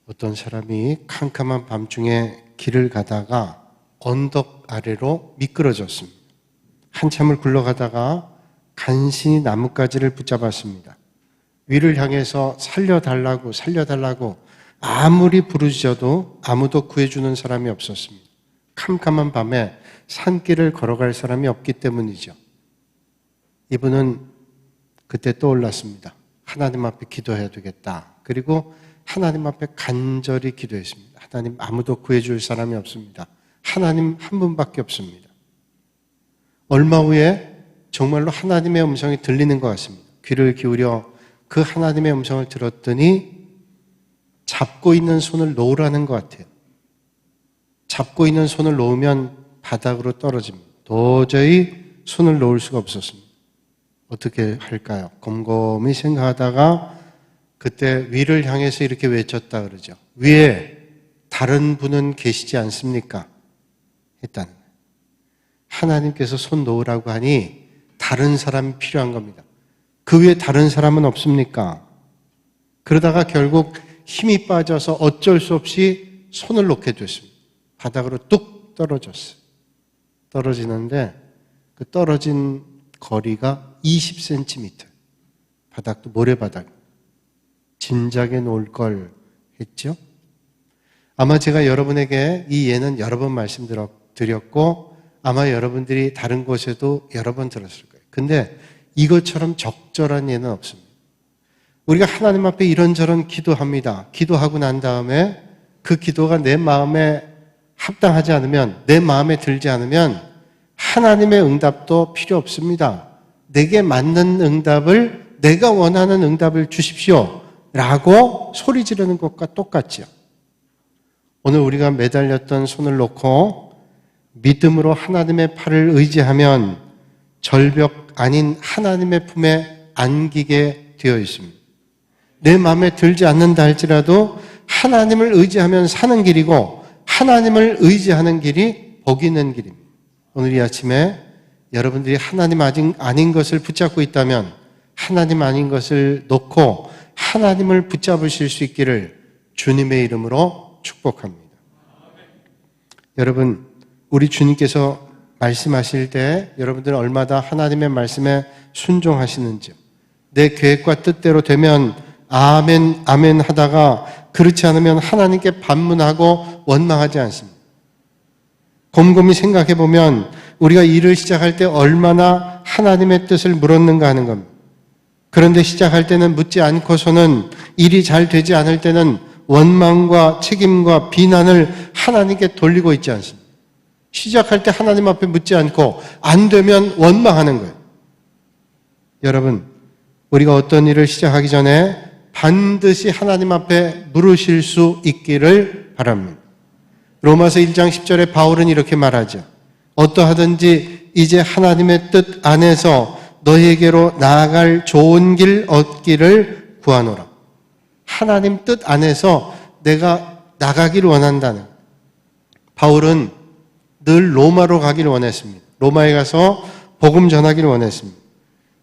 어떤 사람이 캄캄한 밤중에 길을 가다가 언덕 아래로 미끄러졌습니다. 한참을 굴러가다가 간신히 나뭇가지를 붙잡았습니다. 위를 향해서 살려달라고 아무리 부르짖어도 아무도 구해주는 사람이 없었습니다. 캄캄한 밤에 산길을 걸어갈 사람이 없기 때문이죠. 이분은 그때 떠올랐습니다. 하나님 앞에 기도해야 되겠다. 그리고 하나님 앞에 간절히 기도했습니다. 하나님, 아무도 구해줄 사람이 없습니다. 하나님 한 분밖에 없습니다. 얼마 후에 정말로 하나님의 음성이 들리는 것 같습니다. 귀를 기울여 그 하나님의 음성을 들었더니 잡고 있는 손을 놓으라는 것 같아요. 잡고 있는 손을 놓으면 바닥으로 떨어집니다. 도저히 손을 놓을 수가 없었습니다. 어떻게 할까요? 곰곰이 생각하다가 그때 위를 향해서 이렇게 외쳤다 그러죠. 위에 다른 분은 계시지 않습니까? 했다는 거예요. 하나님께서 손 놓으라고 하니 다른 사람이 필요한 겁니다. 그 위에 다른 사람은 없습니까? 그러다가 결국 힘이 빠져서 어쩔 수 없이 손을 놓게 됐습니다. 바닥으로 뚝 떨어졌어요. 떨어지는데 그 떨어진 거리가 20cm. 바닥도 모래바닥. 진작에 놓을 걸 했죠. 아마 제가 여러분에게 이 예는 여러 번 말씀드렸고 아마 여러분들이 다른 곳에도 여러 번 들었을 거예요. 근데 이것처럼 적절한 예는 없습니다. 우리가 하나님 앞에 이런저런 기도합니다. 기도하고 난 다음에 그 기도가 내 마음에 합당하지 않으면, 내 마음에 들지 않으면 하나님의 응답도 필요 없습니다. 내게 맞는 응답을, 내가 원하는 응답을 주십시오 라고 소리 지르는 것과 똑같죠. 오늘 우리가 매달렸던 손을 놓고 믿음으로 하나님의 팔을 의지하면 절벽 아닌 하나님의 품에 안기게 되어 있습니다. 내 마음에 들지 않는다 할지라도 하나님을 의지하면 사는 길이고 하나님을 의지하는 길이 복 있는 길입니다. 오늘 이 아침에 여러분들이 하나님 아닌 것을 붙잡고 있다면 하나님 아닌 것을 놓고 하나님을 붙잡으실 수 있기를 주님의 이름으로 축복합니다. 여러분, 우리 주님께서 말씀하실 때 여러분들은 얼마나 하나님의 말씀에 순종하시는지요. 내 계획과 뜻대로 되면 아멘, 아멘 하다가 그렇지 않으면 하나님께 반문하고 원망하지 않습니다. 곰곰이 생각해 보면 우리가 일을 시작할 때 얼마나 하나님의 뜻을 물었는가 하는 겁니다. 그런데 시작할 때는 묻지 않고서는 일이 잘 되지 않을 때는 원망과 책임과 비난을 하나님께 돌리고 있지 않습니다. 시작할 때 하나님 앞에 묻지 않고 안 되면 원망하는 거예요. 여러분, 우리가 어떤 일을 시작하기 전에 반드시 하나님 앞에 물으실 수 있기를 바랍니다. 로마서 1장 10절에 바울은 이렇게 말하죠. 어떠하든지 이제 하나님의 뜻 안에서 너희에게로 나아갈 좋은 길 얻기를 구하노라. 하나님 뜻 안에서 내가 나가기를 원한다는. 바울은 늘 로마로 가기를 원했습니다. 로마에 가서 복음 전하기를 원했습니다.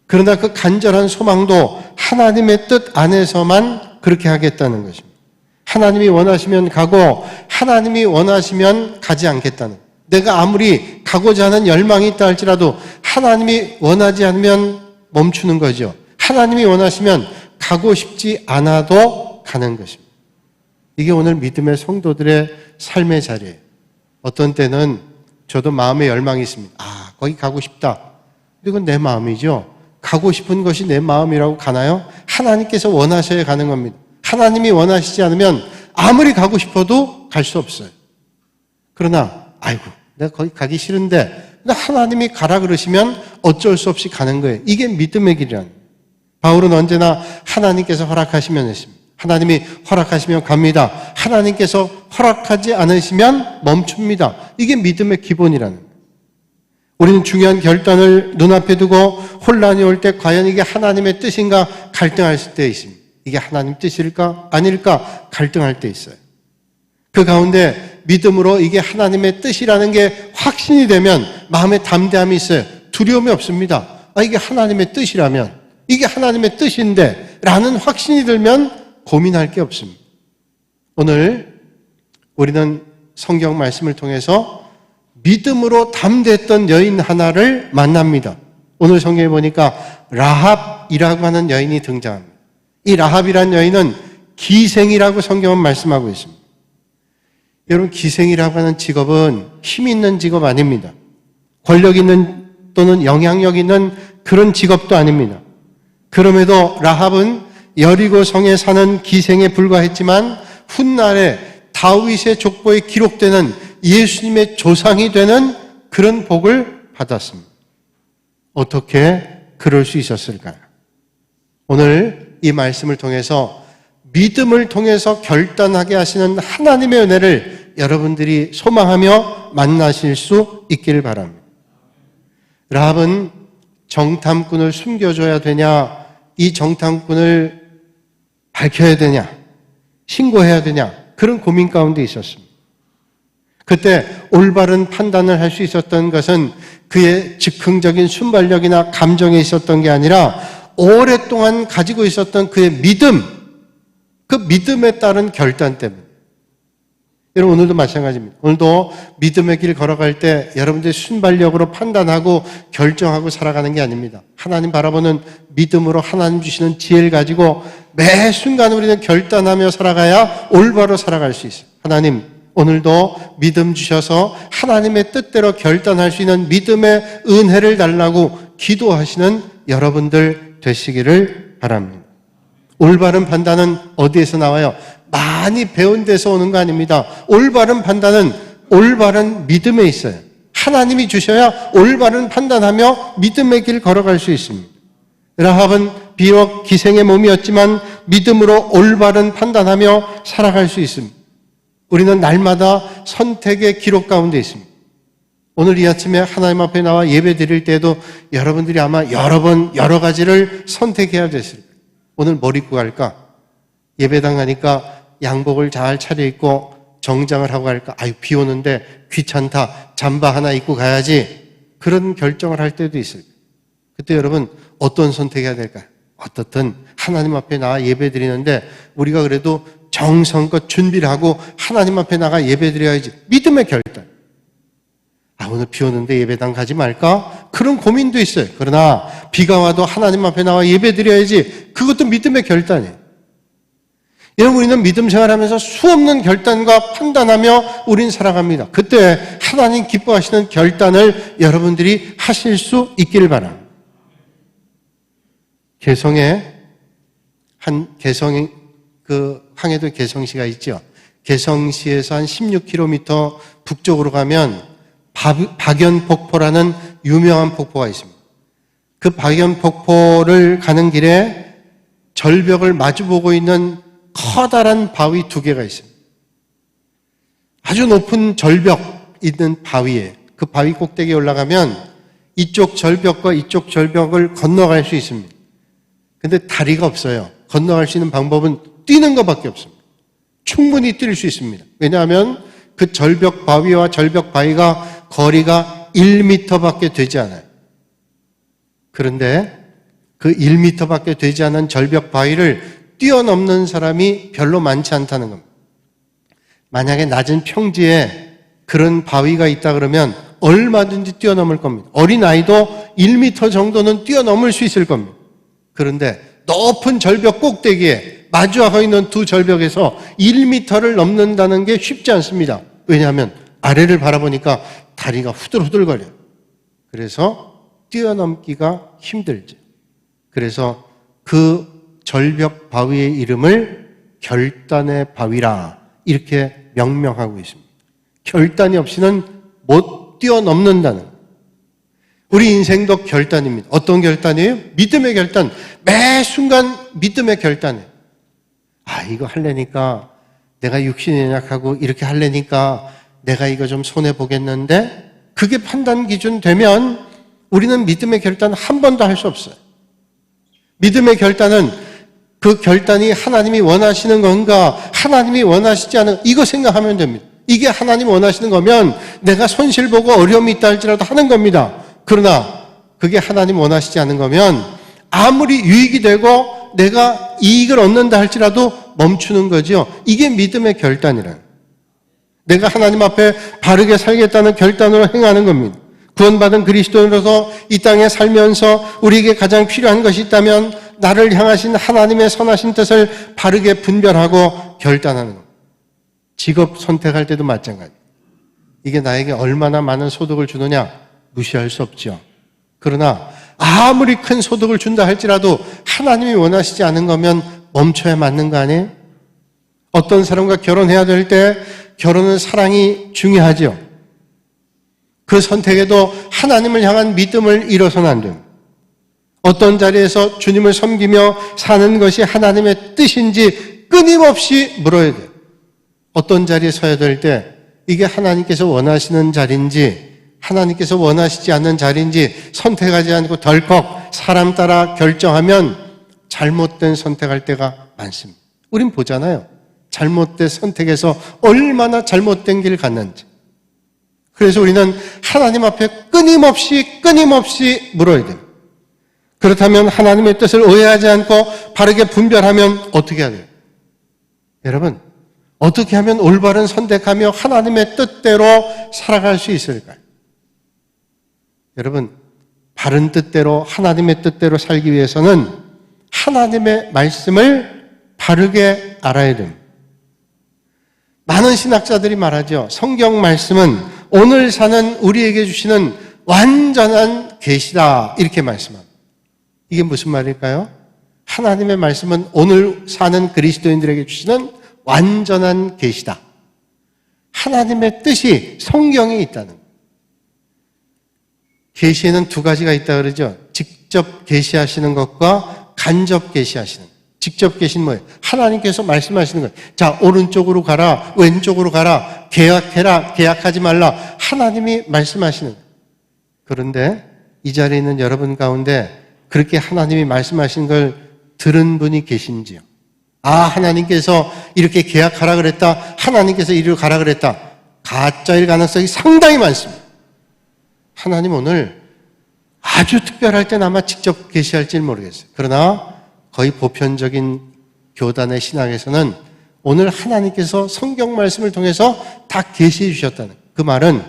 그러나 그 간절한 소망도 하나님의 뜻 안에서만 그렇게 하겠다는 것입니다. 하나님이 원하시면 가고 하나님이 원하시면 가지 않겠다는, 내가 아무리 가고자 하는 열망이 있다 할지라도 하나님이 원하지 않으면 멈추는 거죠. 하나님이 원하시면 가고 싶지 않아도 가는 것입니다. 이게 오늘 믿음의 성도들의 삶의 자리예요. 어떤 때는 저도 마음의 열망이 있습니다. 거기 가고 싶다. 이건 내 마음이죠. 가고 싶은 것이 내 마음이라고 가나요? 하나님께서 원하셔야 가는 겁니다. 하나님이 원하시지 않으면 아무리 가고 싶어도 갈 수 없어요. 그러나 내가 거기 가기 싫은데 하나님이 가라 그러시면 어쩔 수 없이 가는 거예요. 이게 믿음의 길이라는 거예요. 바울은 언제나 하나님께서 허락하시면 했습니다. 하나님이 허락하시면 갑니다. 하나님께서 허락하지 않으시면 멈춥니다. 이게 믿음의 기본이라는 거예요. 우리는 중요한 결단을 눈앞에 두고 혼란이 올 때 과연 이게 하나님의 뜻인가 갈등할 때 있습니다. 이게 하나님 뜻일까 아닐까 갈등할 때 있어요. 그 가운데 믿음으로 이게 하나님의 뜻이라는 게 확신이 되면 마음에 담대함이 있어요. 두려움이 없습니다. 이게 하나님의 뜻이라면, 이게 하나님의 뜻인데 라는 확신이 들면 고민할 게 없습니다. 오늘 우리는 성경 말씀을 통해서 믿음으로 담대했던 여인 하나를 만납니다. 오늘 성경에 보니까 라합이라고 하는 여인이 등장합니다. 이 라합이라는 여인은 기생이라고 성경은 말씀하고 있습니다. 여러분, 기생이라고 하는 직업은 힘 있는 직업 아닙니다. 권력 있는 또는 영향력 있는 그런 직업도 아닙니다. 그럼에도 라합은 여리고 성에 사는 기생에 불과했지만 훗날에 다윗의 족보에 기록되는 예수님의 조상이 되는 그런 복을 받았습니다. 어떻게 그럴 수 있었을까요? 오늘 이 말씀을 통해서 믿음을 통해서 결단하게 하시는 하나님의 은혜를 여러분들이 소망하며 만나실 수 있기를 바랍니다. 라합은 정탐꾼을 숨겨줘야 되냐, 이 정탐꾼을 밝혀야 되냐, 신고해야 되냐, 그런 고민 가운데 있었습니다. 그때 올바른 판단을 할 수 있었던 것은 그의 즉흥적인 순발력이나 감정에 있었던 게 아니라 오랫동안 가지고 있었던 그의 믿음, 그 믿음에 따른 결단 때문에. 여러분, 오늘도 마찬가지입니다. 오늘도 믿음의 길 걸어갈 때 여러분들이 순발력으로 판단하고 결정하고 살아가는 게 아닙니다. 하나님 바라보는 믿음으로 하나님 주시는 지혜를 가지고 매 순간 우리는 결단하며 살아가야 올바로 살아갈 수 있어요. 하나님, 오늘도 믿음 주셔서 하나님의 뜻대로 결단할 수 있는 믿음의 은혜를 달라고 기도하시는 여러분들 되시기를 바랍니다. 올바른 판단은 어디에서 나와요? 많이 배운 데서 오는 거 아닙니다. 올바른 판단은 올바른 믿음에 있어요. 하나님이 주셔야 올바른 판단하며 믿음의 길 걸어갈 수 있습니다. 라합은 비록 기생의 몸이었지만 믿음으로 올바른 판단하며 살아갈 수 있습니다. 우리는 날마다 선택의 기록 가운데 있습니다. 오늘 이 아침에 하나님 앞에 나와 예배 드릴 때도 여러분들이 아마 여러 번 여러 가지를 선택해야 됐을 거예요. 오늘 뭘 입고 갈까? 예배당 가니까 양복을 잘 차려입고 정장을 하고 갈까? 아유, 비 오는데 귀찮다. 잠바 하나 입고 가야지. 그런 결정을 할 때도 있어요. 그때 여러분 어떤 선택해야 될까요? 어떻든 하나님 앞에 나와 예배 드리는데 우리가 그래도 정성껏 준비를 하고 하나님 앞에 나가 예배 드려야지. 믿음의 결단. 아, 오늘 비 오는데 예배당 가지 말까? 그런 고민도 있어요. 그러나 비가 와도 하나님 앞에 나와 예배 드려야지. 그것도 믿음의 결단이에요. 여러분, 우리는 믿음 생활하면서 수없는 결단과 판단하며 우린 살아갑니다. 그때 하나님 기뻐하시는 결단을 여러분들이 하실 수 있기를 바랍니다. 황해도 개성시가 있죠. 개성시에서 한 16km 북쪽으로 가면 박연폭포라는 유명한 폭포가 있습니다. 그 박연폭포를 가는 길에 절벽을 마주보고 있는 커다란 바위 두 개가 있습니다. 아주 높은 절벽 있는 바위에, 그 바위 꼭대기에 올라가면 이쪽 절벽과 이쪽 절벽을 건너갈 수 있습니다. 근데 다리가 없어요. 건너갈 수 있는 방법은 뛰는 것밖에 없습니다. 충분히 뛸 수 있습니다. 왜냐하면 그 절벽 바위와 절벽 바위가 거리가 1m밖에 되지 않아요. 그런데 그 1m밖에 되지 않은 절벽 바위를 뛰어넘는 사람이 별로 많지 않다는 겁니다. 만약에 낮은 평지에 그런 바위가 있다 그러면 얼마든지 뛰어넘을 겁니다. 어린아이도 1m 정도는 뛰어넘을 수 있을 겁니다. 그런데 높은 절벽 꼭대기에 마주하고 있는 두 절벽에서 1m를 넘는다는 게 쉽지 않습니다. 왜냐하면 아래를 바라보니까 다리가 후들후들거려요. 그래서 뛰어넘기가 힘들죠. 그래서 그 절벽 바위의 이름을 결단의 바위라 이렇게 명명하고 있습니다. 결단이 없이는 못 뛰어넘는다는, 우리 인생도 결단입니다. 어떤 결단이에요? 믿음의 결단. 매 순간 믿음의 결단이에요. 아, 이거 하려니까 내가 육신이 연약하고 이렇게 하려니까 내가 이거 좀 손해보겠는데, 그게 판단 기준 되면 우리는 믿음의 결단 한 번도 할 수 없어요. 믿음의 결단은 그 결단이 하나님이 원하시는 건가, 하나님이 원하시지 않은, 이거 생각하면 됩니다. 이게 하나님 원하시는 거면 내가 손실 보고 어려움이 있다 할지라도 하는 겁니다. 그러나 그게 하나님 원하시지 않은 거면 아무리 유익이 되고 내가 이익을 얻는다 할지라도 멈추는 거죠. 이게 믿음의 결단이라. 내가 하나님 앞에 바르게 살겠다는 결단으로 행하는 겁니다. 구원받은 그리스도인으로서 이 땅에 살면서 우리에게 가장 필요한 것이 있다면 나를 향하신 하나님의 선하신 뜻을 바르게 분별하고 결단하는 겁니다. 직업 선택할 때도 마찬가지. 이게 나에게 얼마나 많은 소득을 주느냐 무시할 수 없죠. 그러나 아무리 큰 소득을 준다 할지라도 하나님이 원하시지 않은 거면 멈춰야 맞는 거 아니에요? 어떤 사람과 결혼해야 될 때 결혼은 사랑이 중요하죠. 그 선택에도 하나님을 향한 믿음을 잃어서는 안 됩니다. 어떤 자리에서 주님을 섬기며 사는 것이 하나님의 뜻인지 끊임없이 물어야 돼요. 어떤 자리에 서야 될 때 이게 하나님께서 원하시는 자리인지 하나님께서 원하시지 않는 자리인지 선택하지 않고 덜컥 사람 따라 결정하면 잘못된 선택할 때가 많습니다. 우린 보잖아요. 잘못된 선택에서 얼마나 잘못된 길을 갔는지. 그래서 우리는 하나님 앞에 끊임없이 물어야 돼요. 그렇다면 하나님의 뜻을 오해하지 않고 바르게 분별하면 어떻게 해야 돼요? 여러분, 어떻게 하면 올바른 선택하며 하나님의 뜻대로 살아갈 수 있을까요? 여러분, 바른 뜻대로 하나님의 뜻대로 살기 위해서는 하나님의 말씀을 바르게 알아야 됩니다. 많은 신학자들이 말하죠. 성경 말씀은 오늘 사는 우리에게 주시는 완전한 계시다 이렇게 말씀합니다. 이게 무슨 말일까요? 하나님의 말씀은 오늘 사는 그리스도인들에게 주시는 완전한 계시다. 하나님의 뜻이 성경에 있다는 거예요. 계시에는 두 가지가 있다 그러죠. 직접 계시하시는 것과 간접 계시하시는 것. 직접 계신 뭐예요? 하나님께서 말씀하시는 거예요. 자, 오른쪽으로 가라, 왼쪽으로 가라, 계약해라, 계약하지 말라. 하나님이 말씀하시는 거예요. 그런데 이 자리에 있는 여러분 가운데 그렇게 하나님이 말씀하신 걸 들은 분이 계신지요? 아, 하나님께서 이렇게 계약하라 그랬다. 하나님께서 이리로 가라 그랬다. 가짜일 가능성이 상당히 많습니다. 하나님 오늘 아주 특별할 땐 아마 직접 계시할지는 모르겠어요. 그러나 거의 보편적인 교단의 신앙에서는 오늘 하나님께서 성경 말씀을 통해서 다 계시해 주셨다는 그 말은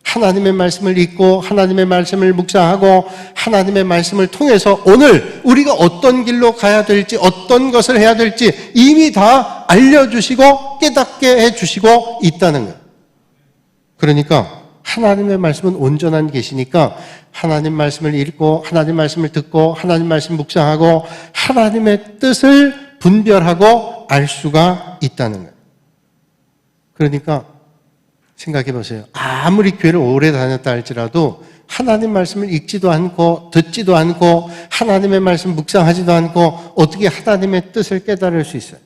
하나님의 말씀을 읽고 하나님의 말씀을 묵상하고 하나님의 말씀을 통해서 오늘 우리가 어떤 길로 가야 될지 어떤 것을 해야 될지 이미 다 알려주시고 깨닫게 해주시고 있다는 거예요. 그러니까 하나님의 말씀은 온전한 계시니까 하나님 말씀을 읽고 하나님 말씀을 듣고 하나님 말씀 묵상하고 하나님의 뜻을 분별하고 알 수가 있다는 거예요. 그러니까 생각해 보세요. 아무리 교회를 오래 다녔다 할지라도 하나님 말씀을 읽지도 않고 듣지도 않고 하나님의 말씀 묵상하지도 않고 어떻게 하나님의 뜻을 깨달을 수 있어요?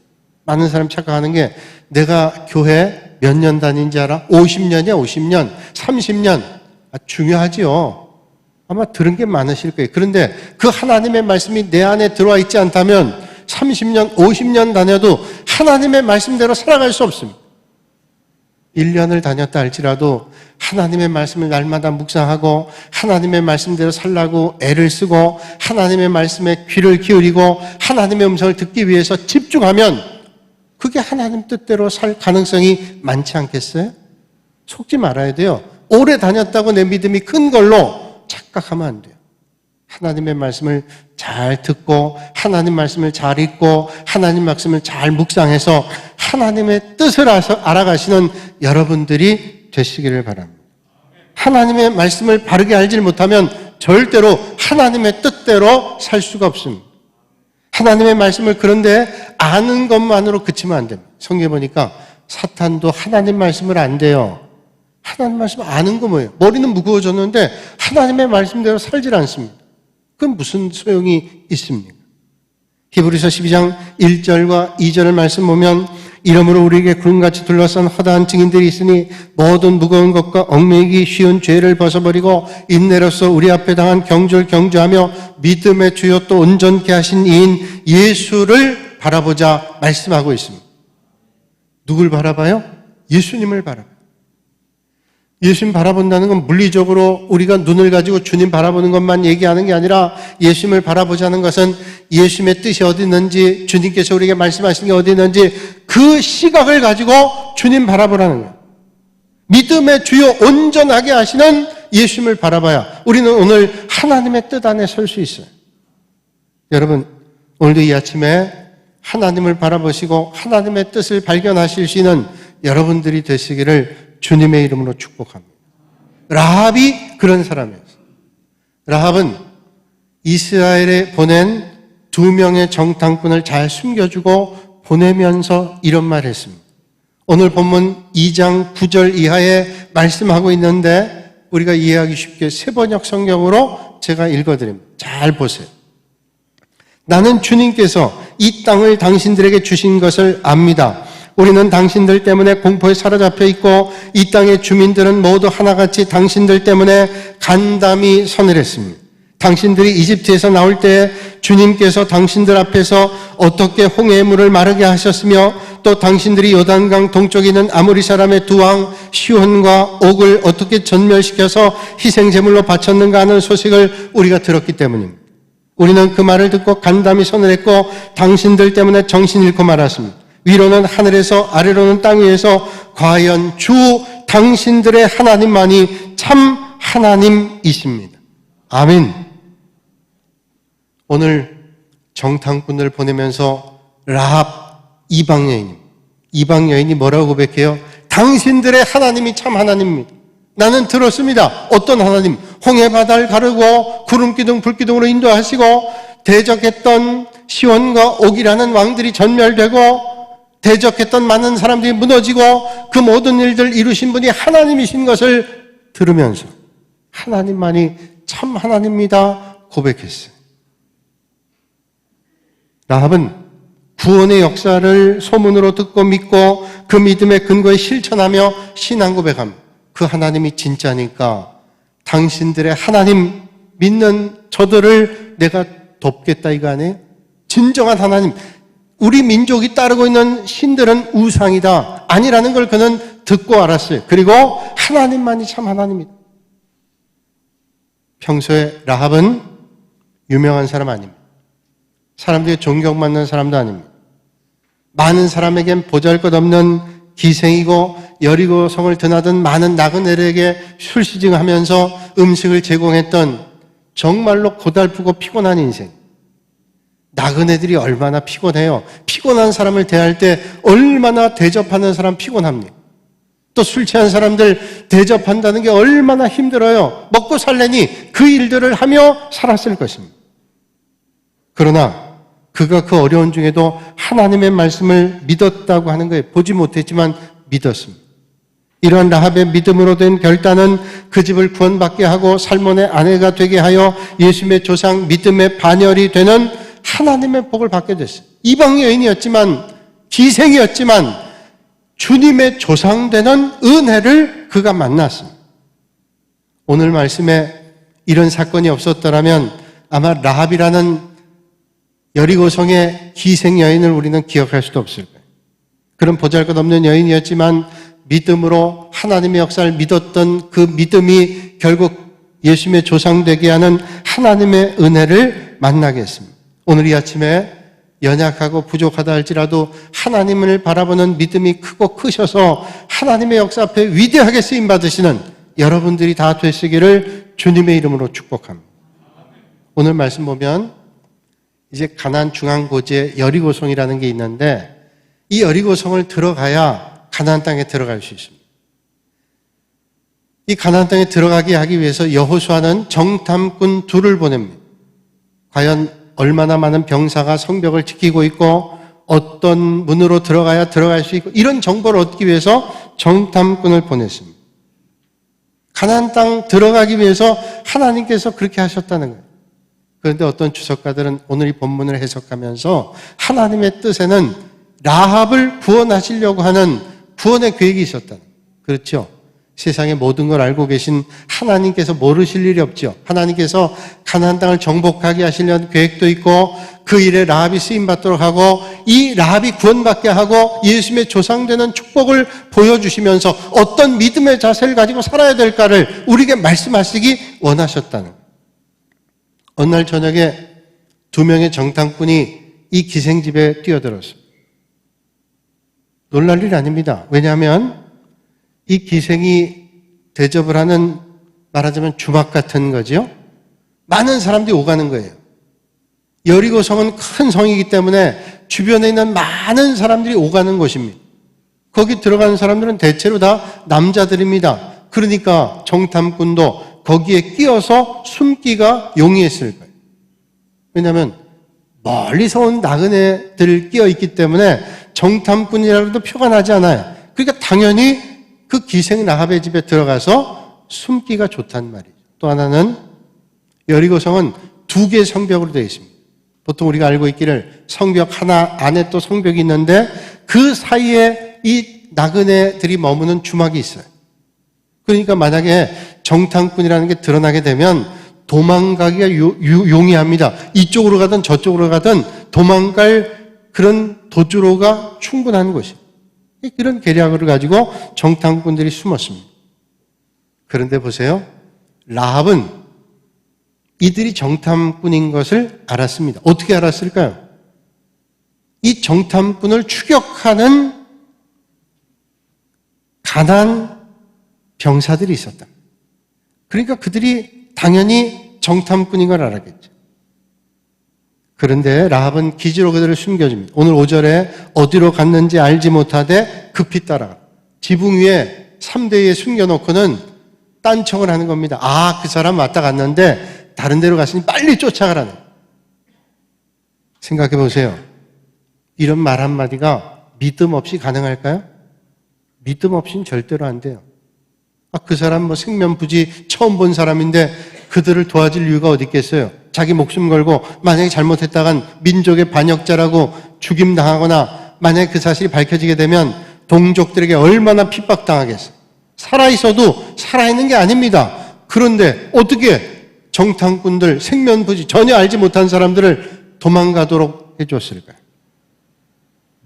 많은 사람 착각하는 게 내가 교회 몇 년 다닌지 알아? 50년이야, 50년, 30년. 중요하지요. 아마 들은 게 많으실 거예요. 그런데 그 하나님의 말씀이 내 안에 들어와 있지 않다면 30년, 50년 다녀도 하나님의 말씀대로 살아갈 수 없습니다. 1년을 다녔다 할지라도 하나님의 말씀을 날마다 묵상하고 하나님의 말씀대로 살라고 애를 쓰고 하나님의 말씀에 귀를 기울이고 하나님의 음성을 듣기 위해서 집중하면 그게 하나님 뜻대로 살 가능성이 많지 않겠어요? 속지 말아야 돼요. 오래 다녔다고 내 믿음이 큰 걸로 착각하면 안 돼요. 하나님의 말씀을 잘 듣고 하나님 말씀을 잘 읽고 하나님 말씀을 잘 묵상해서 하나님의 뜻을 알아가시는 여러분들이 되시기를 바랍니다. 하나님의 말씀을 바르게 알지 못하면 절대로 하나님의 뜻대로 살 수가 없습니다. 하나님의 말씀을 그런데 아는 것만으로 그치면 안 됩니다. 성경에 보니까 사탄도 하나님 말씀을 안 돼요. 하나님 말씀 아는 거 뭐예요? 머리는 무거워졌는데 하나님의 말씀대로 살질 않습니다. 그건 무슨 소용이 있습니까? 히브리서 12장 1절과 2절을 말씀 보면 이러므로 우리에게 구름같이 둘러싼 허다한 증인들이 있으니 모든 무거운 것과 얽매이기 쉬운 죄를 벗어버리고 인내로서 우리 앞에 당한 경주를 경주하며 믿음의 주요 또 온전케 하신 이인 예수를 바라보자 말씀하고 있습니다. 누굴 바라봐요? 예수님을 바라봐요. 예수님 바라본다는 건 물리적으로 우리가 눈을 가지고 주님 바라보는 것만 얘기하는 게 아니라 예수님을 바라보자는 것은 예수님의 뜻이 어디 있는지, 주님께서 우리에게 말씀하신 게 어디 있는지 그 시각을 가지고 주님 바라보라는 거예요. 믿음의 주요 온전하게 하시는 예수님을 바라봐야 우리는 오늘 하나님의 뜻 안에 설 수 있어요. 여러분, 오늘도 이 아침에 하나님을 바라보시고 하나님의 뜻을 발견하실 수 있는 여러분들이 되시기를 주님의 이름으로 축복합니다. 라합이 그런 사람이었어요. 라합은 이스라엘에 보낸 2명의 정탐꾼을 잘 숨겨주고 보내면서 이런 말을 했습니다. 오늘 본문 2장 9절 이하에 말씀하고 있는데 우리가 이해하기 쉽게 세번역 성경으로 제가 읽어드립니다. 잘 보세요. 나는 주님께서 이 땅을 당신들에게 주신 것을 압니다. 우리는 당신들 때문에 공포에 사로잡혀 있고 이 땅의 주민들은 모두 하나같이 당신들 때문에 간담이 서늘했습니다. 당신들이 이집트에서 나올 때 주님께서 당신들 앞에서 어떻게 홍해의 물을 마르게 하셨으며 또 당신들이 요단강 동쪽에 있는 아모리 사람의 두 왕 시혼과 옥을 어떻게 전멸시켜서 희생제물로 바쳤는가 하는 소식을 우리가 들었기 때문입니다. 우리는 그 말을 듣고 간담이 서늘했고 당신들 때문에 정신 잃고 말았습니다. 위로는 하늘에서 아래로는 땅 위에서 과연 주 당신들의 하나님만이 참 하나님이십니다. 아멘. 오늘 정탐꾼을 보내면서 라합 이방 여인이 뭐라고 고백해요? 당신들의 하나님이 참 하나님입니다. 나는 들었습니다. 어떤 하나님? 홍해 바다를 가르고 구름기둥 불기둥으로 인도하시고 대적했던 시온과 옥이라는 왕들이 전멸되고 대적했던 많은 사람들이 무너지고 그 모든 일들 이루신 분이 하나님이신 것을 들으면서 하나님만이 참 하나님입니다 고백했어요. 라합은 구원의 역사를 소문으로 듣고 믿고 그 믿음의 근거에 실천하며 신앙 고백합니다. 그 하나님이 진짜니까 당신들의 하나님 믿는 저들을 내가 돕겠다 이거 아니에요? 진정한 하나님, 우리 민족이 따르고 있는 신들은 우상이다 아니라는 걸 그는 듣고 알았어요. 그리고 하나님만이 참 하나님이다. 평소에 라합은 유명한 사람 아닙니다. 사람들이 존경받는 사람도 아닙니다. 많은 사람에겐 보잘것없는 기생이고 여리고성을 드나든 많은 나그네들에게 술시증하면서 음식을 제공했던 정말로 고달프고 피곤한 인생. 나그네들이 얼마나 피곤해요. 피곤한 사람을 대할 때 얼마나 대접하는 사람 피곤합니까? 또 술 취한 사람들 대접한다는 게 얼마나 힘들어요. 먹고 살려니 그 일들을 하며 살았을 것입니다. 그러나 그가 그 어려운 중에도 하나님의 말씀을 믿었다고 하는 거예요. 보지 못했지만 믿었습니다. 이러한 라합의 믿음으로 된 결단은 그 집을 구원받게 하고 살몬의 아내가 되게 하여 예수님의 조상 믿음의 반열이 되는 하나님의 복을 받게 됐어요. 이방 여인이었지만 기생이었지만 주님의 조상되는 은혜를 그가 만났습니다. 오늘 말씀에 이런 사건이 없었더라면 아마 라합이라는 여리고성의 기생 여인을 우리는 기억할 수도 없을 거예요. 그런 보잘것없는 여인이었지만 믿음으로 하나님의 역사를 믿었던 그 믿음이 결국 예수님의 조상 되게 하는 하나님의 은혜를 만나게 했습니다. 오늘 이 아침에 연약하고 부족하다 할지라도 하나님을 바라보는 믿음이 크고 크셔서 하나님의 역사 앞에 위대하게 쓰임받으시는 여러분들이 다 되시기를 주님의 이름으로 축복합니다. 오늘 말씀 보면 이제 가나안 중앙고지에 여리고성이라는 게 있는데 이 여리고성을 들어가야 가나안 땅에 들어갈 수 있습니다. 이 가나안 땅에 들어가게 하기 위해서 여호수아는 정탐꾼 2를 보냅니다. 과연 얼마나 많은 병사가 성벽을 지키고 있고 어떤 문으로 들어가야 들어갈 수 있고 이런 정보를 얻기 위해서 정탐꾼을 보냈습니다. 가나안 땅 들어가기 위해서 하나님께서 그렇게 하셨다는 거예요. 그런데 어떤 주석가들은 오늘 이 본문을 해석하면서 하나님의 뜻에는 라합을 구원하시려고 하는 구원의 계획이 있었다. 그렇죠? 세상의 모든 걸 알고 계신 하나님께서 모르실 일이 없죠. 하나님께서 가나안 땅을 정복하게 하시려는 계획도 있고 그 일에 라합이 쓰임받도록 하고 이 라합이 구원받게 하고 예수님의 조상되는 축복을 보여주시면서 어떤 믿음의 자세를 가지고 살아야 될까를 우리에게 말씀하시기 원하셨다는. 어느 날 저녁에 2명의 정탐꾼이 이 기생집에 뛰어들었어요. 놀랄 일 아닙니다. 왜냐하면 이 기생이 대접을 하는 말하자면 주막 같은 거죠. 많은 사람들이 오가는 거예요. 여리고 성은 큰 성이기 때문에 주변에 있는 많은 사람들이 오가는 곳입니다. 거기 들어가는 사람들은 대체로 다 남자들입니다. 그러니까 정탐꾼도 거기에 끼어서 숨기가 용이했을 거예요. 왜냐하면 멀리서 온 나그네들 끼어 있기 때문에 정탐꾼이라고 해도 표가 나지 않아요. 그러니까 당연히 그 기생 라합의 집에 들어가서 숨기가 좋단 말이죠. 또 하나는 여리고성은 2개의 성벽으로 되어 있습니다. 보통 우리가 알고 있기를 성벽 하나 안에 또 성벽이 있는데 그 사이에 이 나그네들이 머무는 주막이 있어요. 그러니까 만약에 정탐꾼이라는 게 드러나게 되면 도망가기가 용이합니다. 이쪽으로 가든 저쪽으로 가든 도망갈 그런 도주로가 충분한 곳이에요. 이런 계략을 가지고 정탐꾼들이 숨었습니다. 그런데 보세요. 라합은 이들이 정탐꾼인 것을 알았습니다. 어떻게 알았을까요? 이 정탐꾼을 추격하는 가난 병사들이 있었다. 그러니까 그들이 당연히 정탐꾼인 걸 알았겠죠. 그런데 라합은 기지로 그들을 숨겨줍니다. 오늘 5절에 어디로 갔는지 알지 못하되 급히 따라가. 지붕 위에 3대에 숨겨놓고는 딴청을 하는 겁니다. 아, 그 사람 왔다 갔는데 다른 데로 갔으니 빨리 쫓아가라는. 생각해 보세요. 이런 말 한마디가 믿음 없이 가능할까요? 믿음 없이는 절대로 안 돼요. 아, 그 사람 뭐 생면부지 처음 본 사람인데 그들을 도와줄 이유가 어디 있겠어요? 자기 목숨 걸고 만약에 잘못했다간 민족의 반역자라고 죽임당하거나 만약에 그 사실이 밝혀지게 되면 동족들에게 얼마나 핍박당하겠어요. 살아있어도 살아있는 게 아닙니다. 그런데 어떻게 정탐꾼들 생면부지 전혀 알지 못한 사람들을 도망가도록 해줬을까요?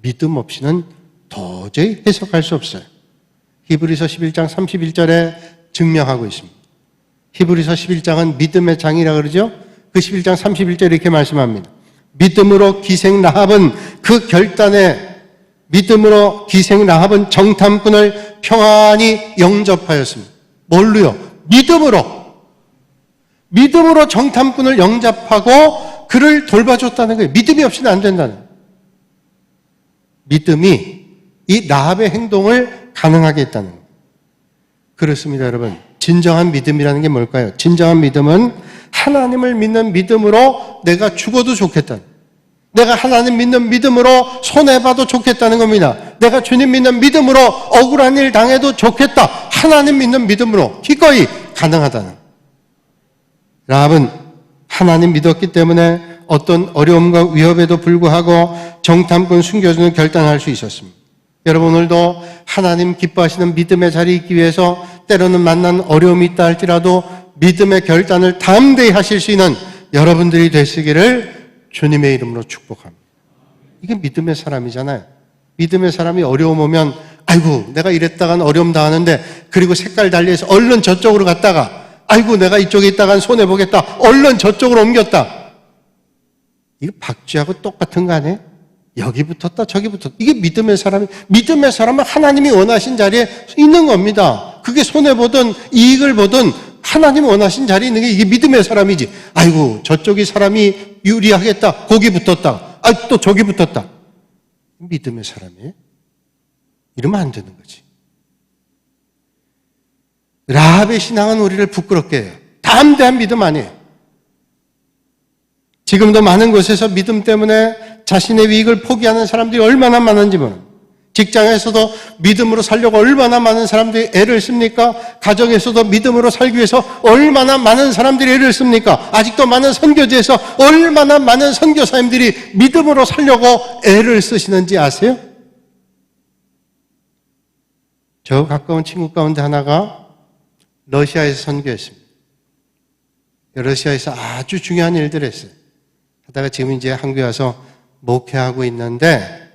믿음 없이는 도저히 해석할 수 없어요. 히브리서 11장 31절에 증명하고 있습니다. 히브리서 11장은 믿음의 장이라 그러죠. 그 11장 31절에 이렇게 말씀합니다. 믿음으로 기생 라합은 그 결단에 믿음으로 기생 라합은 정탐꾼을 평안히 영접하였습니다. 뭘로요? 믿음으로 정탐꾼을 영접하고 그를 돌봐줬다는 거예요. 믿음이 없이는 안 된다는 거예요. 믿음이 이 라합의 행동을 가능하게 했다는 거예요. 그렇습니다, 여러분. 진정한 믿음이라는 게 뭘까요? 진정한 믿음은 하나님을 믿는 믿음으로 내가 죽어도 좋겠다. 내가 하나님 믿는 믿음으로 손해봐도 좋겠다는 겁니다. 내가 주님 믿는 믿음으로 억울한 일 당해도 좋겠다. 하나님 믿는 믿음으로 기꺼이 가능하다는. 라합은 하나님 믿었기 때문에 어떤 어려움과 위협에도 불구하고 정탐꾼 숨겨주는 결단을 할 수 있었습니다. 여러분 오늘도 하나님 기뻐하시는 믿음의 자리에 있기 위해서 때로는 만난 어려움이 있다 할지라도 믿음의 결단을 담대히 하실 수 있는 여러분들이 되시기를 주님의 이름으로 축복합니다. 이게 믿음의 사람이잖아요. 믿음의 사람이 어려움 오면 아이고 내가 이랬다간 어려움 당하는데 그리고 색깔 달리해서 얼른 저쪽으로 갔다가 아이고 내가 이쪽에 있다간 손해보겠다 얼른 저쪽으로 옮겼다. 이거 박쥐하고 똑같은 거 아니에요? 여기 붙었다 저기 붙었다. 이게 믿음의 사람은 하나님이 원하신 자리에 있는 겁니다. 그게 손해보든 이익을 보든 하나님이 원하신 자리에 있는 게 이게 믿음의 사람이지. 아이고 저쪽이 사람이 유리하겠다 거기 붙었다. 아, 또 저기 붙었다. 믿음의 사람이에요? 이러면 안 되는 거지. 라합의 신앙은 우리를 부끄럽게 해요. 담대한 믿음 아니에요. 지금도 많은 곳에서 믿음 때문에 자신의 이익을 포기하는 사람들이 얼마나 많은지 모릅니다. 직장에서도 믿음으로 살려고 얼마나 많은 사람들이 애를 씁니까? 가정에서도 믿음으로 살기 위해서 얼마나 많은 사람들이 애를 씁니까? 아직도 많은 선교지에서 얼마나 많은 선교사님들이 믿음으로 살려고 애를 쓰시는지 아세요? 저 가까운 친구 가운데 하나가 러시아에서 선교했습니다. 러시아에서 아주 중요한 일들을 했어요. 하다가 지금 이제 한국에 와서 목회하고 있는데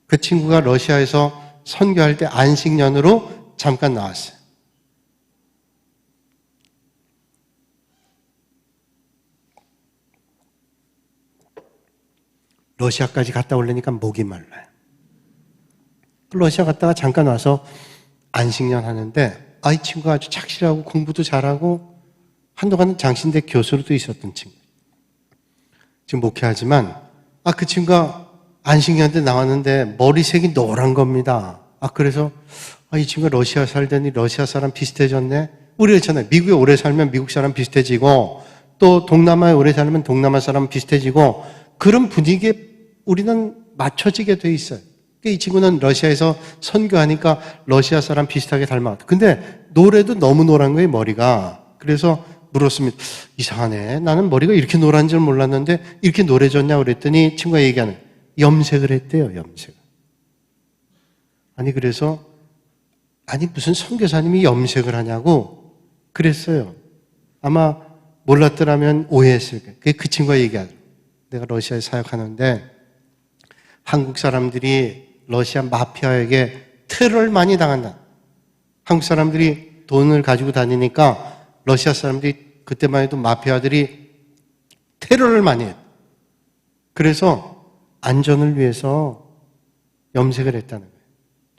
그 친구가 러시아에서 선교할 때 안식년으로 잠깐 나왔어요. 러시아까지 갔다 오려니까 목이 말라요. 러시아 갔다가 잠깐 와서 안식년 하는데 이 친구가 아주 착실하고 공부도 잘하고 한동안 장신대 교수로도 있었던 친구. 지금 목회하지만 그 친구가 안식년 때 나왔는데 머리색이 노란 겁니다. 그래서 이 친구가 러시아 살더니 러시아 사람 비슷해졌네. 우리 그렇잖아요. 미국에 오래 살면 미국 사람 비슷해지고 또 동남아에 오래 살면 동남아 사람 비슷해지고 그런 분위기에 우리는 맞춰지게 돼 있어요. 이 친구는 러시아에서 선교하니까 러시아 사람 비슷하게 닮았다. 근데 노래도 너무 노란 거예요, 머리가. 그래서 물었습니다. 이상하네. 나는 머리가 이렇게 노란 줄 몰랐는데 이렇게 노래졌냐 그랬더니 친구가 얘기하는 염색을 했대요, 염색. 그래서 무슨 선교사님이 염색을 하냐고 그랬어요. 아마 몰랐더라면 오해했을 거예요. 그게 그 친구가 얘기하죠. 내가 러시아에 사역하는데 한국 사람들이 러시아 마피아에게 테러를 많이 당한다. 한국 사람들이 돈을 가지고 다니니까 러시아 사람들이 그때만 해도 마피아들이 테러를 많이 해요. 그래서 안전을 위해서 염색을 했다는 거예요.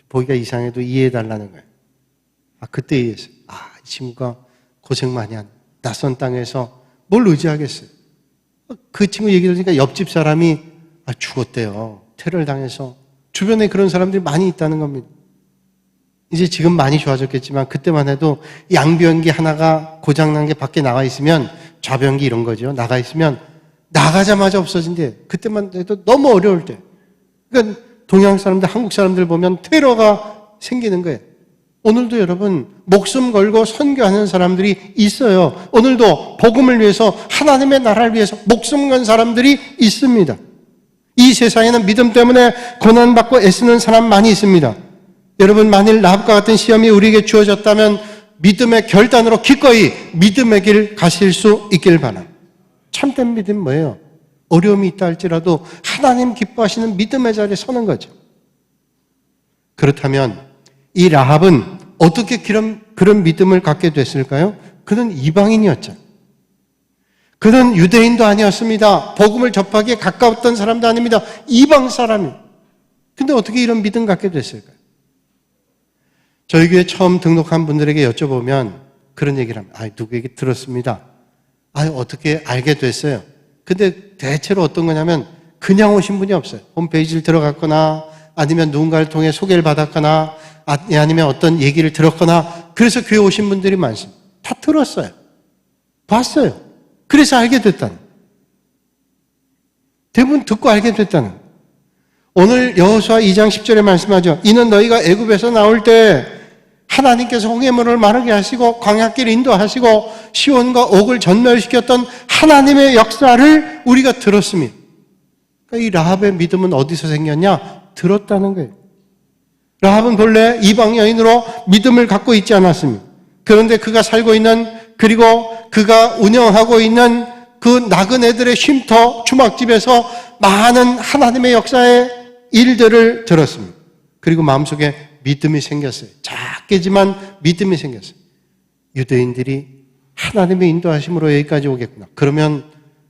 보기가 이상해도 이해해달라는 거예요. 그때 이해했어요. 이 친구가 고생 많이 한 낯선 땅에서 뭘 의지하겠어요. 그 친구 얘기 들으니까 옆집 사람이 죽었대요. 테러를 당해서. 주변에 그런 사람들이 많이 있다는 겁니다. 이제 지금 많이 좋아졌겠지만 그때만 해도 양변기 하나가 고장난 게 밖에 나가 있으면 좌변기 이런 거죠. 나가 있으면 나가자마자 없어진대. 그때만 해도 너무 어려울 때. 그러니까 동양 사람들, 한국 사람들 보면 테러가 생기는 거예요. 오늘도 여러분 목숨 걸고 선교하는 사람들이 있어요. 오늘도 복음을 위해서 하나님의 나라를 위해서 목숨 건 사람들이 있습니다. 이 세상에는 믿음 때문에 고난받고 애쓰는 사람 많이 있습니다. 여러분 만일 라합과 같은 시험이 우리에게 주어졌다면 믿음의 결단으로 기꺼이 믿음의 길 가실 수 있길 바랍니다. 참된 믿음 뭐예요? 어려움이 있다 할지라도 하나님 기뻐하시는 믿음의 자리에 서는 거죠. 그렇다면 이 라합은 어떻게 그런 믿음을 갖게 됐을까요? 그는 이방인이었죠. 그는 유대인도 아니었습니다. 복음을 접하기에 가까웠던 사람도 아닙니다. 이방 사람이. 근데 어떻게 이런 믿음 갖게 됐을까요? 저희 교회 처음 등록한 분들에게 여쭤보면 그런 얘기를 합니다. 누구에게 들었습니다. 어떻게 알게 됐어요? 근데 대체로 어떤 거냐면 그냥 오신 분이 없어요. 홈페이지를 들어갔거나 아니면 누군가를 통해 소개를 받았거나 아니면 어떤 얘기를 들었거나 그래서 교회 오신 분들이 많습니다. 다 들었어요. 봤어요. 그래서 알게 됐다는. 대부분 듣고 알게 됐다는. 오늘 여호수아 2장 10절에 말씀하죠. 이는 너희가 애굽에서 나올 때 하나님께서 홍해물을 마르게 하시고 광야길을 인도하시고 시온과 옥을 전멸시켰던 하나님의 역사를 우리가 들었습니다. 그러니까 이 라합의 믿음은 어디서 생겼냐? 들었다는 거예요. 라합은 본래 이방 여인으로 믿음을 갖고 있지 않았습니다. 그런데 그가 살고 있는 그리고 그가 운영하고 있는 그 나그네들의 쉼터 주막집에서 많은 하나님의 역사의 일들을 들었습니다. 그리고 마음속에 믿음이 생겼어요. 작게지만 믿음이 생겼어요. 유대인들이 하나님의 인도하심으로 여기까지 오겠구나. 그러면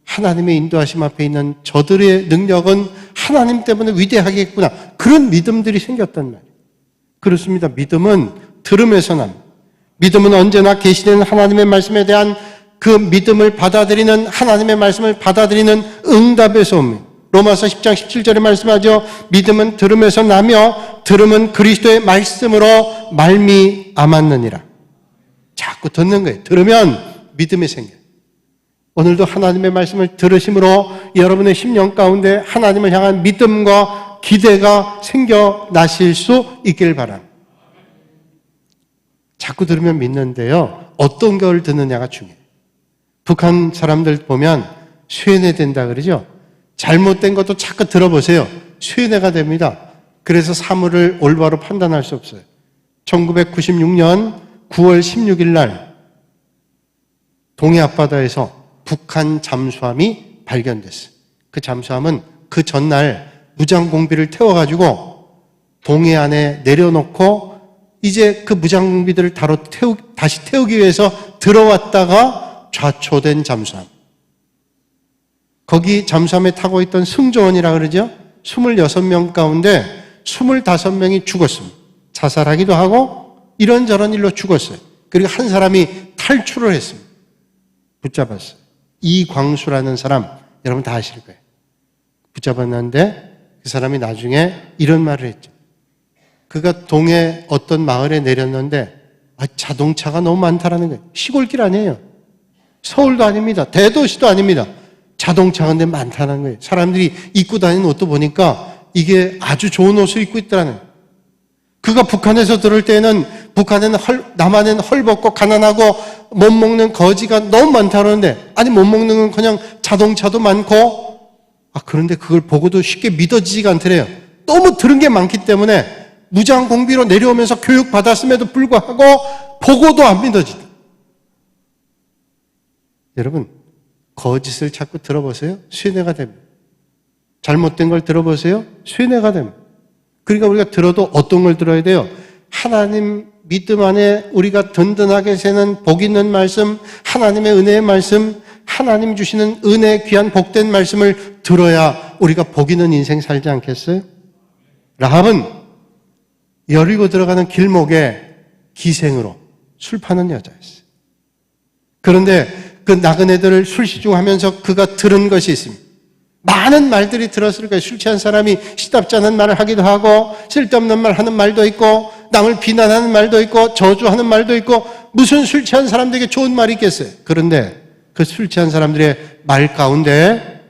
하나님의 인도하심 앞에 있는 저들의 능력은 하나님 때문에 위대하겠구나. 그런 믿음들이 생겼단 말이에요. 그렇습니다. 믿음은 들음에서 납니다. 믿음은 언제나 계시되는 하나님의 말씀에 대한 그 믿음을 받아들이는 하나님의 말씀을 받아들이는 응답에서 옵니다. 로마서 10장 17절에 말씀하죠. 믿음은 들음에서 나며 들음은 그리스도의 말씀으로 말미암았느니라. 자꾸 듣는 거예요. 들으면 믿음이 생겨요. 오늘도 하나님의 말씀을 들으심으로 여러분의 심령 가운데 하나님을 향한 믿음과 기대가 생겨나실 수 있길 바랍니다. 자꾸 들으면 믿는데요. 어떤 걸 듣느냐가 중요해요. 북한 사람들 보면 쇠뇌 된다 그러죠. 잘못된 것도 자꾸 들어보세요. 쇠뇌가 됩니다. 그래서 사물을 올바로 판단할 수 없어요. 1996년 9월 16일 날 동해 앞바다에서 북한 잠수함이 발견됐어요. 그 잠수함은 그 전날 무장공비를 태워가지고 동해안에 내려놓고 이제 그 무장공비들을 다시 태우기 위해서 들어왔다가 좌초된 잠수함. 거기 잠수함에 타고 있던 승조원이라 그러죠. 26명 가운데 25명이 죽었습니다. 자살하기도 하고 이런저런 일로 죽었어요. 그리고 한 사람이 탈출을 했습니다. 붙잡았어요. 이광수라는 사람, 여러분 다 아실 거예요. 붙잡았는데 그 사람이 나중에 이런 말을 했죠. 그가 동해 어떤 마을에 내렸는데 자동차가 너무 많다라는 거예요. 시골길 아니에요. 서울도 아닙니다. 대도시도 아닙니다. 자동차가 근데 많다는 거예요. 사람들이 입고 다니는 옷도 보니까 이게 아주 좋은 옷을 입고 있다는 거예요. 그가 북한에서 들을 때는 북한에는 남한에는 헐벗고 가난하고 못 먹는 거지가 너무 많다는데 아니 못 먹는 건 그냥 자동차도 많고 그런데 그걸 보고도 쉽게 믿어지지가 않더래요. 너무 들은 게 많기 때문에 무장공비로 내려오면서 교육받았음에도 불구하고 보고도 안 믿어지다. 여러분 거짓을 자꾸 들어보세요. 쇠뇌가 됩니다. 잘못된 걸 들어보세요. 쇠뇌가 됩니다. 그러니까 우리가 들어도 어떤 걸 들어야 돼요? 하나님 믿음 안에 우리가 든든하게 새는 복 있는 말씀, 하나님의 은혜의 말씀, 하나님 주시는 은혜 귀한 복된 말씀을 들어야 우리가 복 있는 인생 살지 않겠어요? 라합은 여리고 들어가는 길목에 기생으로 술 파는 여자였어요. 그런데 그 나그네들을 술시중하면서 그가 들은 것이 있습니다. 많은 말들이 들었을 거예요. 술 취한 사람이 시답지 않은 말을 하기도 하고 쓸데없는 말 하는 말도 있고 남을 비난하는 말도 있고 저주하는 말도 있고 무슨 술 취한 사람들에게 좋은 말이 있겠어요. 그런데 그 술 취한 사람들의 말 가운데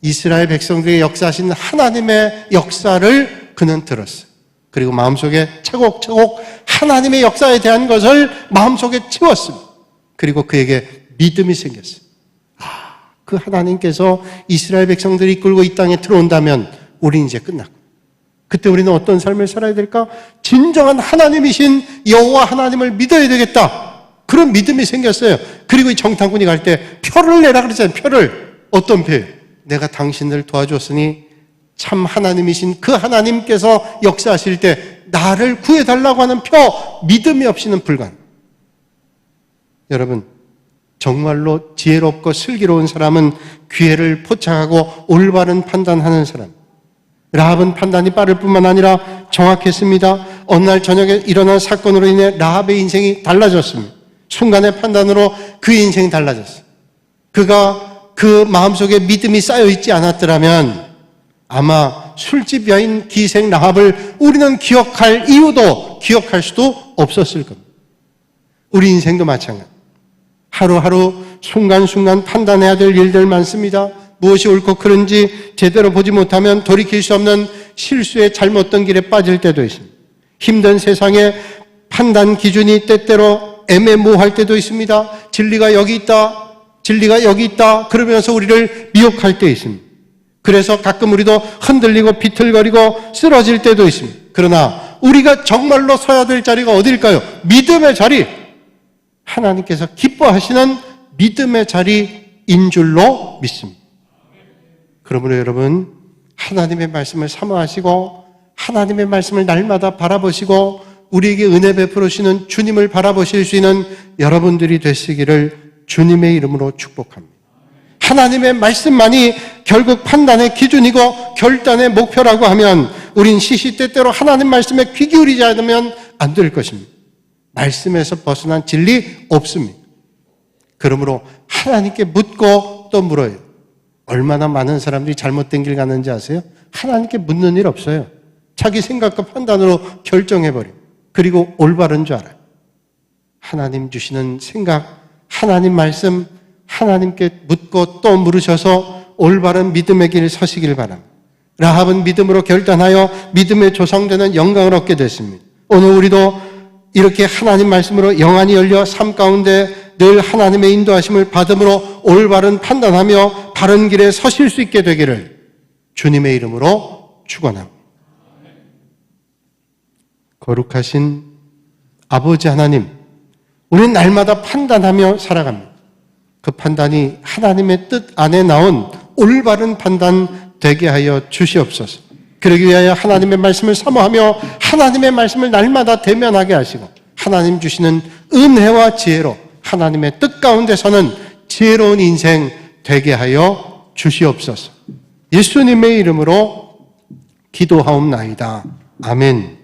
이스라엘 백성들의 역사하신 하나님의 역사를 그는 들었어요. 그리고 마음속에 차곡차곡 하나님의 역사에 대한 것을 마음속에 채웠습니다. 그리고 그에게 믿음이 생겼어요. 그 하나님께서 이스라엘 백성들이 이끌고 이 땅에 들어온다면 우리는 이제 끝났고 그때 우리는 어떤 삶을 살아야 될까? 진정한 하나님이신 여호와 하나님을 믿어야 되겠다. 그런 믿음이 생겼어요. 그리고 이 정탐꾼이 갈 때 표를 내라 그랬잖아요. 표를. 어떤 표예요? 내가 당신을 도와줬으니 참 하나님이신 그 하나님께서 역사하실 때 나를 구해달라고 하는 표. 믿음이 없이는 불가능. 여러분 정말로 지혜롭고 슬기로운 사람은 기회를 포착하고 올바른 판단하는 사람. 라합은 판단이 빠를 뿐만 아니라 정확했습니다. 어느 날 저녁에 일어난 사건으로 인해 라합의 인생이 달라졌습니다. 순간의 판단으로 그의 인생이 달라졌어요. 그가 그 마음속에 믿음이 쌓여있지 않았더라면 아마 술집 여인 기생 라합을 우리는 기억할 이유도 기억할 수도 없었을 겁니다. 우리 인생도 마찬가지. 하루하루 순간순간 판단해야 될 일들 많습니다. 무엇이 옳고 그른지 제대로 보지 못하면 돌이킬 수 없는 실수의 잘못된 길에 빠질 때도 있습니다. 힘든 세상에 판단 기준이 때때로 애매모호할 때도 있습니다. 진리가 여기 있다, 진리가 여기 있다 그러면서 우리를 미혹할 때 있습니다. 그래서 가끔 우리도 흔들리고 비틀거리고 쓰러질 때도 있습니다. 그러나 우리가 정말로 서야 될 자리가 어디일까요? 믿음의 자리. 하나님께서 기뻐하시는 믿음의 자리인 줄로 믿습니다. 그러므로 여러분 하나님의 말씀을 사모하시고 하나님의 말씀을 날마다 바라보시고 우리에게 은혜 베풀으시는 주님을 바라보실 수 있는 여러분들이 되시기를 주님의 이름으로 축복합니다. 하나님의 말씀만이 결국 판단의 기준이고 결단의 목표라고 하면 우린 시시때때로 하나님 말씀에 귀 기울이지 않으면 안 될 것입니다. 말씀에서 벗어난 진리 없습니다. 그러므로 하나님께 묻고 또 물어요. 얼마나 많은 사람들이 잘못된 길 가는지 아세요? 하나님께 묻는 일 없어요. 자기 생각과 판단으로 결정해버려요. 그리고 올바른 줄 알아요. 하나님 주시는 생각, 하나님 말씀, 하나님께 묻고 또 물으셔서 올바른 믿음의 길을 서시길 바랍니다. 라합은 믿음으로 결단하여 믿음의 조상되는 영광을 얻게 됐습니다. 오늘 우리도 이렇게 하나님 말씀으로 영안이 열려 삶 가운데 늘 하나님의 인도하심을 받음으로 올바른 판단하며 바른 길에 서실 수 있게 되기를 주님의 이름으로 축원합니다. 거룩하신 아버지 하나님, 우리는 날마다 판단하며 살아갑니다. 그 판단이 하나님의 뜻 안에 나온 올바른 판단 되게 하여 주시옵소서. 그러기 위하여 하나님의 말씀을 사모하며 하나님의 말씀을 날마다 대면하게 하시고 하나님 주시는 은혜와 지혜로 하나님의 뜻 가운데서는 지혜로운 인생 되게 하여 주시옵소서. 예수님의 이름으로 기도하옵나이다. 아멘.